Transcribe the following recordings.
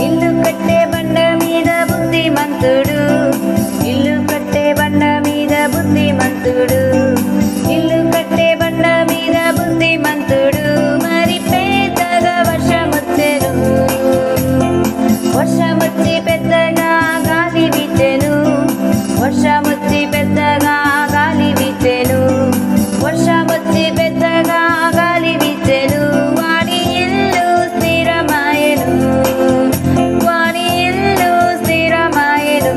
ఇల్లు కట్టే బండ మీద బుద్ధిమంతుడు, ఇల్లు కట్టే బండ మీద బుద్ధిమంతుడు, ఇల్లు కట్టే బండ మీద బుద్ధిమంతుడు. మరి పెద్దగా వర్షమొచ్చెను, వర్షమొచ్చి పెద్దగా గాలి వీచెను, వర్షమొచ్చి పెద్దగా గాలి వీచెను, వర్షమొచ్చి పెద్దగా గాలి వీచెను. వాడి ఇల్లు స్థిరమాయెను, వాడి ఇల్లు స్థిరమాయెను.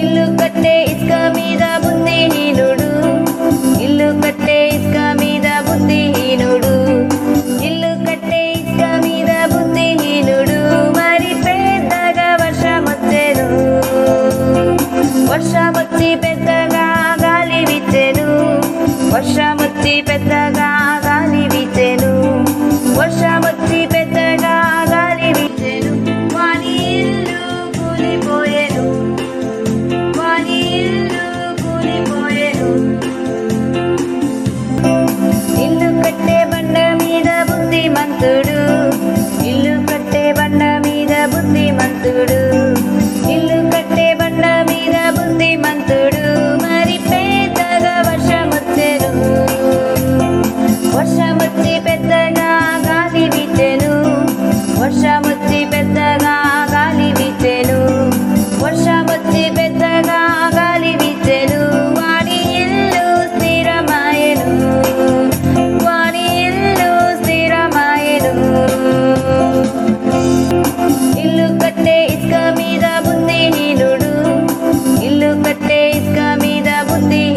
ఇల్లు కట్టే ఇసుక మీద బుద్ధిహీనుడు, ఇల్లు కట్టే ఇసుక మీద బుద్ధిహీనుడు, ఇల్లు కట్టే ఇసుక మీద బుద్ధిహీనుడు. మరి పెద్దగా వర్షమొచ్చెను, వర్షమొచ్చి పెద్దగా గాలి వీచెను, వర్షమొచ్చి పెద్దగా